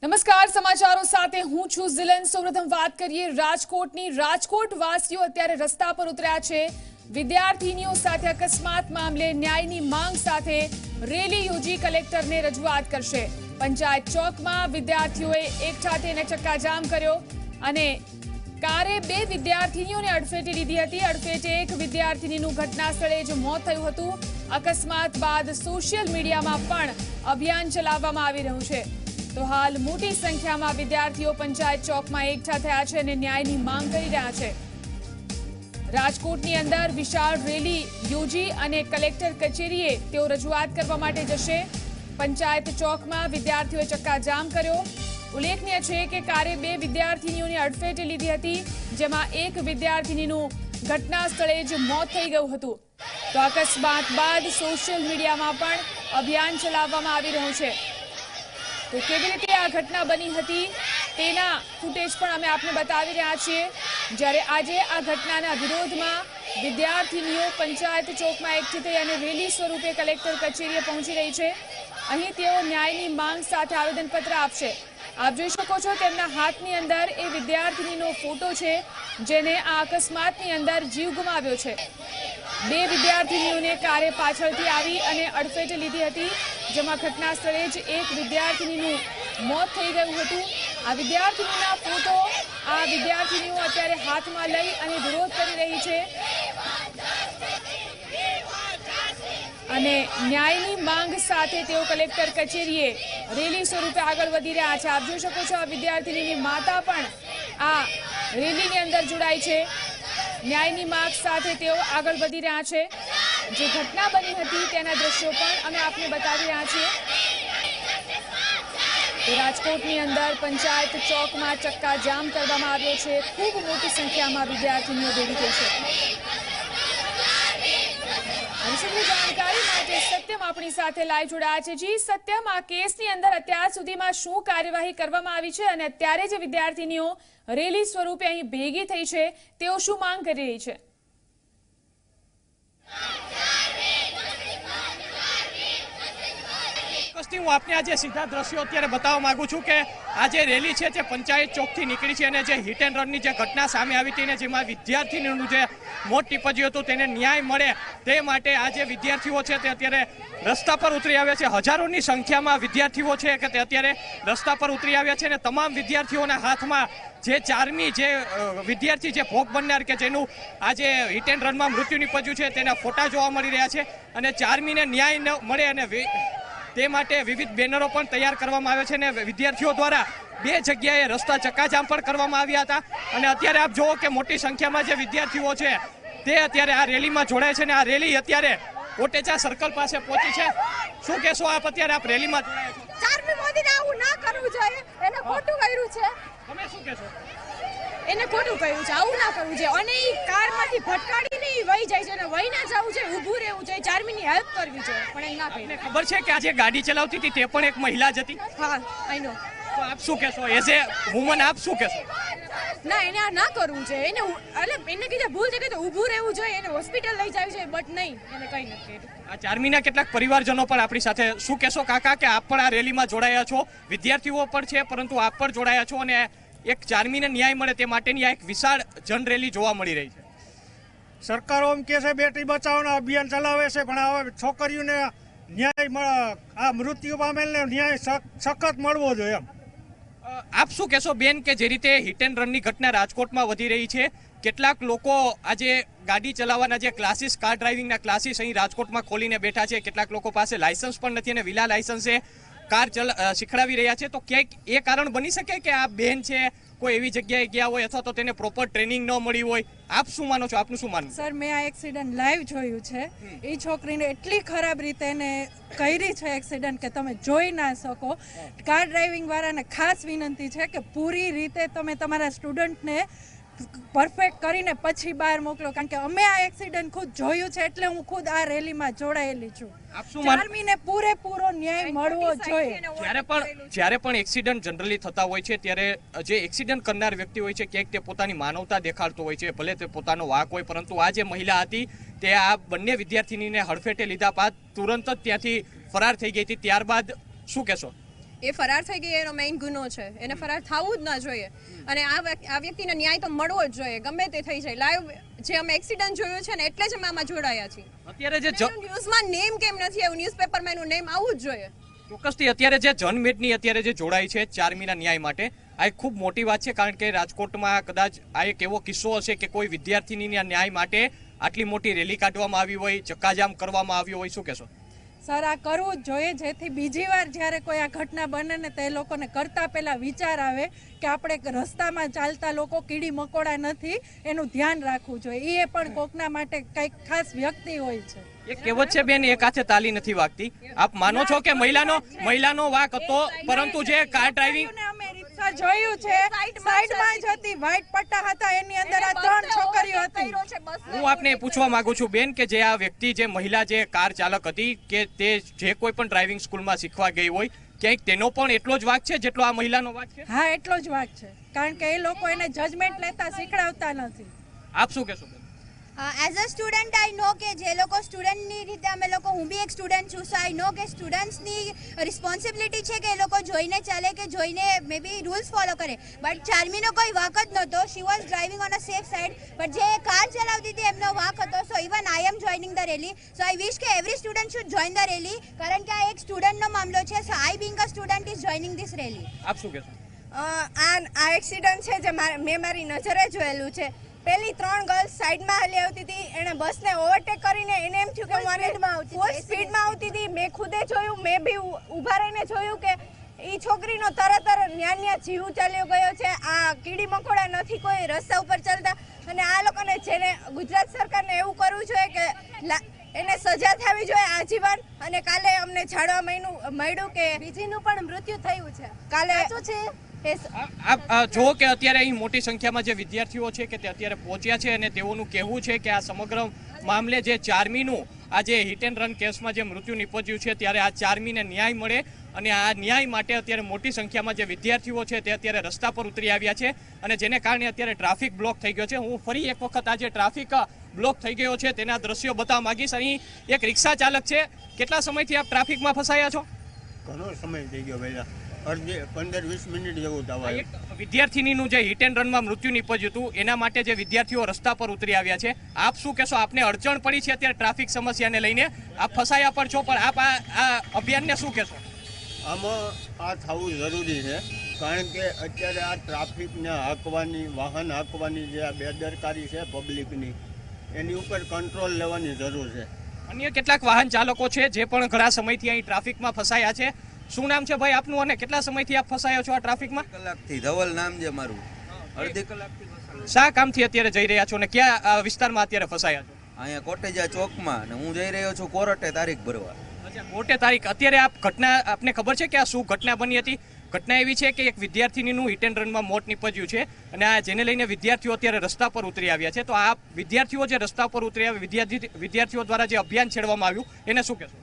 નમસ્કાર સમાચારો સાથે હું છું ઝિલન। સૌપ્રથમ વાત કરીએ રાજકોટની। રાજકોટ વાસીઓ અત્યારે રસ્તા પર ઉતર્યા છે। વિદ્યાર્થીનીઓ સાથે અકસ્માત મામલે ન્યાયની માંગ સાથે રેલી યોજી કલેક્ટરને રજૂઆત કરશે। પંચાયત ચોકમાં વિદ્યાર્થીઓએ એકઠા થઈને ચક્કાજામ કર્યો અને કારે બે વિદ્યાર્થીનીઓને અડફેટે લીધી હતી। અડફેટે એક વિદ્યાર્થીનીનું ઘટના સ્થળે જ મોત થયું હતું। અકસ્માત બાદ સોશિયલ મીડિયામાં પણ અભિયાન ચલાવવામાં આવી રહ્યું છે। તો હાલ મોટી સંખ્યામાં વિદ્યાર્થીઓ પંચાયત ચોકમાં એકઠા થયા છે અને ન્યાયની માંગ કરી રહ્યા છે। રાજકોટની અંદર વિશાળ રેલી યોજી અને કલેક્ટર કચેરીએ તેઓ રજૂઆત કરવા માટે જશે। પંચાયત ચોકમાં વિદ્યાર્થીઓએ ચક્કાજામ કર્યો। ઉલ્લેખનીય છે કે કારે બે વિદ્યાર્થીનીઓની અડફેટે લીધી હતી, જેમાં એક વિદ્યાર્થીનીનું ઘટના સ્થળે જ મોત થઈ ગયું હતું। તો અકસ્માત બાદ સોશિયલ મીડિયામાં પણ અભિયાન ચલાવવામાં આવી રહ્યું છે। તો કેવી રીતે આ ઘટના બની હતી તેના ફૂટેજ પણ અમે આપને બતાવી રહ્યા છીએ। જ્યારે આજે આ ઘટનાના વિરોધમાં વિદ્યાર્થીનીઓ પંચાયત ચોકમાં એકઠી થઈ અને રેલી સ્વરૂપે કલેક્ટર કચેરીએ પહોંચી રહી છે। અહીં તેઓ ન્યાયની માંગ સાથે આવેદનપત્ર આપશે। આપ જોઈ શકો છો તેમના હાથની અંદર એ વિદ્યાર્થીનીનો ફોટો છે, જેને આ અકસ્માતની અંદર જીવ ગુમાવ્યો છે। બે વિદ્યાર્થીનીઓને કારે પાછળથી આવી અને અડફેટે લીધી હતી, જેમાં ઘટના સ્થળે જ એક વિદ્યાર્થીનીનું મોત થઈ ગયું હતું। આ વિદ્યાર્થીનીના ફોટો આ વિદ્યાર્થીનીઓ અત્યારે હાથમાં લઈ અને વિરોધ કરી રહી છે અને ન્યાયની માંગ સાથે તેઓ કલેક્ટર કચેરીએ રેલી સ્વરૂપે આગળ વધી રહ્યા છે। આપ જોઈ શકો છો આ વિદ્યાર્થીનીની માતા પણ આ રેલીની અંદર જોડાઈ છે। ન્યાયની માંગ સાથે તેઓ આગળ વધી રહ્યા છે। જે ઘટના બની હતી તેના દ્રશ્યો પણ અમે આપને બતાવી રહ્યા છીએ। રાજકોટની અંદર પંચાયત ચોકમાં ચક્કાજામ કરવામાં આવ્યો છે। ખૂબ મોટી સંખ્યામાં વિદ્યાર્થીનીઓ ભેગી થઈ છે। જાણકારી માટે સત્યમ આપણી સાથે લાઈવ જોડાયા છે। જી સત્યમ, આ કેસની અંદર અત્યાર સુધીમાં શું કાર્યવાહી કરવામાં આવી છે અને અત્યારે જે વિદ્યાર્થીનીઓ રેલી સ્વરૂપે અહીં ભેગી થઈ છે તેઓ શું માંગ કરી રહી છે? હું આપને આજે સીધા દ્રશ્યો અત્યારે બતાવવા માંગુ છું કે આ જે રેલી છે તે પંચાયત ચોકથી નીકળી છે અને જે હિટ એન્ડ રનની જે ઘટના સામે આવી હતી ને જેમાં વિદ્યાર્થીનું જે મોત નીપજ્યું હતું તેને ન્યાય મળે તે માટે આ જે વિદ્યાર્થીઓ છે તે અત્યારે રસ્તા પર ઉતરી આવ્યા છે। હજારોની સંખ્યામાં વિદ્યાર્થીઓ છે કે તે અત્યારે રસ્તા પર ઉતરી આવ્યા છે અને તમામ વિદ્યાર્થીઓના હાથમાં જે 4મી જે વિદ્યાર્થી જે ભોગ બનનાર કે જેનું આજે હિટ એન્ડ રનમાં મૃત્યુ નીપજ્યું છે તેના ફોટા જોવા મળી રહ્યા છે અને 4મીને ન્યાય મળે અને તે માટે વિવિધ બેનરો પણ તૈયાર કરવામાં આવ્યા છે અને વિદ્યાર્થીઓ દ્વારા બે જગ્યાએ રસ્તા ચક્કાજામ પણ કરવામાં આવ્યા હતા અને અત્યારે આપ જુઓ કે મોટી સંખ્યામાં જે વિદ્યાર્થીઓ છે તે અત્યારે આ રેલીમાં જોડાય છે અને આ રેલી અત્યારે કોટેચા સર્કલ પાસે પહોંચી છે। શું કહેશો આપ? અત્યારે આપ રેલીમાં જોડાયા છો। 4મી મોદીને આવું ના કરવું જોઈએ, એને ખોટું કર્યું છે। તમે શું કહેશો? એને ખોટું કર્યું છે, આવું ના કરવું જોઈએ અને ઈ કારમાંથી ભટકાડીને ઈ વહી જાય છે અને વહી ના જવું છે, ઊભું રહેવું જોઈએ, 4મીની હેલ્પ કરવી જોઈએ, પણ એ ના કરી। ખબર છે કે આજે ગાડી ચલાવતી હતી તે પણ એક મહિલા જ હતી? હા, આઈ નો। તો આપ શું કહેશો એઝ એ વુમન, આપ શું કહેશો? ના, એને આ ના કરવું છે, એને એટલે એને કીધે ભૂલ છે કે ઊભું રહેવું જોઈએ, એને હોસ્પિટલ લઈ જવી જોઈએ, બટ નહીં, એને કંઈ નથી કર્યું। આ 4મીના કેટલાક પરિવારજનો પણ આપણી સાથે શું કહેશો કાકા કે આપ પણ આ રેલીમાં જોડાયા છો, વિદ્યાર્થીઓ પણ છે પરંતુ આપ પણ જોડાયા છો અને એક 4મીને ન્યાય મળે તે માટેની આ એક વિશાળ જન રેલી જોવા મળી રહી છે। સરકારો એમ કહે છે બેટી બચાવોના અભિયાન ચલાવે છે, પણ હવે છોકરીઓને ન્યાય આ મૃત્યુ પામેલને ન્યાય સખત મળવો જોઈએ એમ। આપ શું કહેશો બેન કે જે રીતે હિટ એન્ડ રનની ઘટના રાજકોટમાં વધી રહી છે, કેટલાક લોકો આજે ગાડી ચલાવવાના જે ક્લાસીસ, કાર ડ્રાઇવિંગના ક્લાસીસ અહીં રાજકોટમાં ખોલીને બેઠા છે, કેટલાક લોકો પાસે લાયસન્સ પણ નથી અને વિલા લાયસન્સે કાર શીખડાવી રહ્યા છે, તો ક્યાંક એ કારણ બની શકે કે આ બેન છે કોઈ એવી જગ્યાએ ગયા હોય અથવા તો તેને પ્રોપર ટ્રેનિંગ ન મળી હોય? આપ શું માનો છો? આપનું શું માનવું? સર, મેં આ એક્સિડન્ટ લાઈવ જોયું છે। એ છોકરીને એટલી ખરાબ રીતે એને કરી છે એક્સિડન્ટ કે તમે જોઈ ના શકો। કાર ડ્રાઇવિંગ વાળાને ખાસ વિનંતી છે કે પૂરી રીતે તમે તમારા સ્ટુડન્ટને પરફેક્ટ કરીને પછી બહાર મોકલો, કારણ કે અમે આ એક્સિડન્ટ ખુદ જોયું છે એટલે હું ખુદ આ રેલીમાં જોડાયેલી છું। 4મીને પૂરેપૂરો ન્યાય મળવો જોઈએ। જ્યારે પણ એક્સિડન્ટ જનરલી થતા હોય છે ત્યારે જે એક્સિડન્ટ કરનાર વ્યક્તિ હોય છે ક્યાંક તે પોતાની માનવતા દેખાડતો હોય છે, ભલે તે પોતાનો વાંક હોય, પરંતુ આ જે મહિલા હતી તે આ બંને વિદ્યાર્થીનીને હડફેટે લીધા બાદ તુરંત જ ત્યાંથી ફરાર થઈ ગઈ હતી। ત્યારબાદ શું કહેશો? એ ફરાર થઈ ગઈ એનો મેઇન ગુનો છે, એને ફરાર થવું જ ના જોઈએ અને આ વ્યક્તિને ન્યાય તો મળવો જ જોઈએ, ગમે તે થઈ જાય. લાઈવ જે અમે એક્સિડન્ટ જોયું છે ને એટલે જ અમે આમાં જોડાયા છીએ. અત્યારે જે ન્યૂઝમાં નેમ કેમ નથી આવ્યું, ન્યૂઝપેપરમાં એનું નેમ આવવું જ જોઈએ. ચોક્કસથી અત્યારે જે જનમેદની અત્યારે જે જોડાઈ છે 4 મીના ન્યાય માટે, આ એક ખૂબ મોટી વાત છે, કારણ કે રાજકોટમાં કદાચ આ એક એવો કિસ્સો હશે કે કોઈ વિદ્યાર્થીનીના ન્યાય માટે આટલી મોટી રેલી કાઢવામાં આવી હોય, ચક્કાજામ કરવામાં આવ્યો હોય, શું કહેશો? સર, આ કરવું જ જોઈએ, જેથી બીજી વાર જ્યારે કોઈ આ ઘટના બને ને તે લોકોને કરતા પહેલા વિચાર આવે કે આપણે રસ્તામાં ચાલતા લોકો કીડી મકોડા નથી, એનું ધ્યાન રાખવું જોઈએ. એ પણ કોકના માટે કંઈક ખાસ વ્યક્તિ હોય છે. એક કહેવત છે બેન, એક હાથે તાલી નથી વાગતી. આપ માનો છો કે મહિલાનો વાક હતો, પરંતુ જે કાર ડ્રાઇવિંગ અમે રિક્ષા જોયું છે, સાઈડમાં જ હતી, વ્હાઈટ પટ્ટા હતા, એની અંદર આ 3 છોકરીઓ હતી. હું આપને પૂછવા માંગુ છું બેન કે જે આ વ્યક્તિ, જે મહિલા, જે કાર ચાલક હતી, કે તે જે કોઈ પણ ડ્રાઇવિંગ સ્કૂલમાં શીખવા ગઈ હોય, ક્યાંક તેનો પણ એટલો જ વાક છે જેટલો આ મહિલાનો વાક છે? હા, એટલો જ વાક છે, કારણ કે એ લોકો એને જજમેન્ટ લેતા શીખડાવતા નથી. આપ શું કહેશો? એઝ અ સ્ટુડન્ટ આઈ નો કે જે લોકો સ્ટુડન્ટની રીતે અમે લોકો, હું બી એક સ્ટુડન્ટ છું, સો આઈ નો કે સ્ટુડન્ટ્સની રિસ્પોન્સિબિલિટી છે કે એ લોકો જોઈને ચાલે, કે જોઈને મે બી રૂલ્સ ફોલો કરે. બટ ચાર્મીનો કોઈ વાક જ નહોતો. She was driving on a safe side, but જે કાર ચલાવતી હતી એમનો વાક હતો. So even I am joining the rally. So I wish કે every student should join the rally, કારણ કે આ એક સ્ટુડન્ટનો મામલો છે. So I being a student is joining this rally. આપ શું કહેશો? આ એક્સિડન્ટ છે જે મેં મારી નજરે જોયેલું છે. પેલી 3 ગર્લ્સ સાઈડમાં હાલી આવતી હતી, એણે બસને ઓવરટેક કરીને એને એમ થયું કે ફૂલ સ્પીડમાં આવતી હતી. મેં ખુદે જોયું, મેં બી ઊભા રહીને જોયું કે એ છોકરીનો તરત ન્યા જીવ ચાલ્યો ગયો છે. આ કીડી મકોડા નથી કોઈ રસ્તા ઉપર ચાલતા, અને આ લોકોને જેને ગુજરાત સરકારને એવું કરવું જોઈએ કે એને સજા થવી જોઈએ આજીવન. અને કાલે અમને જાણવા મળ્યું કે બીજીનું પણ મૃત્યુ થયું છે. કાલે શું છે? આપ જો કે અત્યારે અહીં મોટી સંખ્યામાં જે વિદ્યાર્થીઓ છે કે તે અત્યારે પહોંચ્યા છે, અને તેઓનું કહેવું છે કે આ સમગ્ર મામલે જે 4 મીનું આ જે હિટ એન્ડ રન કેસમાં જે મૃત્યુ નિપજ્યું છે, ત્યારે આ 4 મીને ન્યાય મળે, અને આ ન્યાય માટે અત્યારે મોટી સંખ્યામાં જે વિદ્યાર્થીઓ છે તે અત્યારે રસ્તા પર ઉતરી આવ્યા છે, અને જેને કારણે અત્યારે ટ્રાફિક બ્લોક થઈ ગયો છે. હું ફરી એક વખત આ જે ટ્રાફિક બ્લોક થઈ ગયો છે તેના દ્રશ્યો બતાવવા માંગીશ. અહીં એક રિક્ષા ચાલક છે. કેટલા સમયથી આપ ટ્રાફિકમાં ફસાયા છો? ઘણો સમય થઈ ગયો પહેલા, 15-20 મિનિટ જેવું થવાય. વિદ્યાર્થીનીનું જે હિટ એન્ડ રનમાં મૃત્યુ નીપજ્યું હતું, એના માટે જે વિદ્યાર્થીઓ રસ્તા પર ઉતરી આવ્યા છે, આપ શું કહેશો? આપને અડચણ પડી છે અત્યારે ટ્રાફિક સમસ્યાને લઈને, આપ ફસાયા પણ છો, પણ આપ આ અભિયાનને શું કહેશો? આમાં આ થવું જરૂરી છે, કારણ કે અત્યારે આ ટ્રાફિકને હાંકવાની, વાહન હાંકવાની જે આ બેદરકારી છે પબ્લિકની, એની ઉપર કંટ્રોલ લેવાની જરૂર છે. અન્ય કેટલાક વાહન ચાલકો છે જે પણ ઘણા સમયથી અહીં ટ્રાફિકમાં ફસાયા છે. શું નામ છે ભાઈ આપનું, અને કેટલા સમયથી આપ ફસાયો છો આ ટ્રાફિકમાં? કલાકથી. ધવલ નામ છે મારું. અડધી કલાકથી. શા કામથી અત્યારે જઈ રહ્યા છો, અને કયા વિસ્તારમાં અત્યારે ફસાયા છો? અહીંયા કોટેજા ચોકમાં, અને હું જઈ રહ્યો છું કોર્ટે તારીખ ભરવા. અચ્છા, કોર્ટે તારીખ. અત્યારે આપ ઘટના, આપને ખબર છે કે આ શું ઘટના બની હતી? ઘટના એવી છે કે એક વિદ્યાર્થીનીનું હિટ એન્ડ રનમાં મોત નીપજ્યું છે, અને આ જેને લઈને વિદ્યાર્થીઓ અત્યારે રસ્તા પર ઉતરી આવ્યા છે. તો આ વિદ્યાર્થીઓ જે રસ્તા પર ઉતરી આવ્યા, વિદ્યાર્થીઓ દ્વારા જે અભિયાન છેડવામાં આવ્યું, એને શું કહેશો?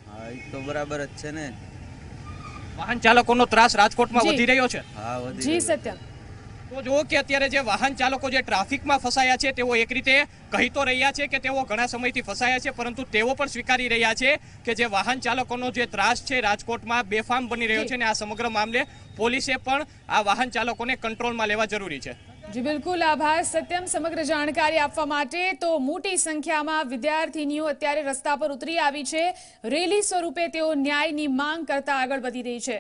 હા, એ તો બરાબર જ છે ને. વાહન ચાલકોનો ત્રાસ રાજકોટમાં વધી રહ્યો છે. હા, વધી જી રહ્યો. સત્યમ. તો જુઓ કે અત્યારે જે વાહન ચાલકો જે ટ્રાફિકમાં ફસાયા છે, તેઓ એક રીતે કહી તો રહ્યા છે કે તેઓ ઘણા સમયથી ફસાયા છે, પરંતુ તેઓ પણ સ્વીકારી રહ્યા છે કે જે વાહન ચાલકોનો જે ત્રાસ છે રાજકોટમાં બેફામ બની રહ્યો છે, અને આ સમગ્ર મામલે પોલીસે પણ આ વાહન ચાલકોને કંટ્રોલમાં લેવા જરૂરી છે. જી બિલકુલ, આભાર સત્યમ સમગ્ર જાણકારી આપવા માટે. તો મોટી સંખ્યામાં વિદ્યાર્થીનીઓ અત્યારે રસ્તા પર ઉતરી આવી છે. રેલી સ્વરૂપે તેઓ ન્યાયની માંગ કરતા આગળ વધી રહી છે.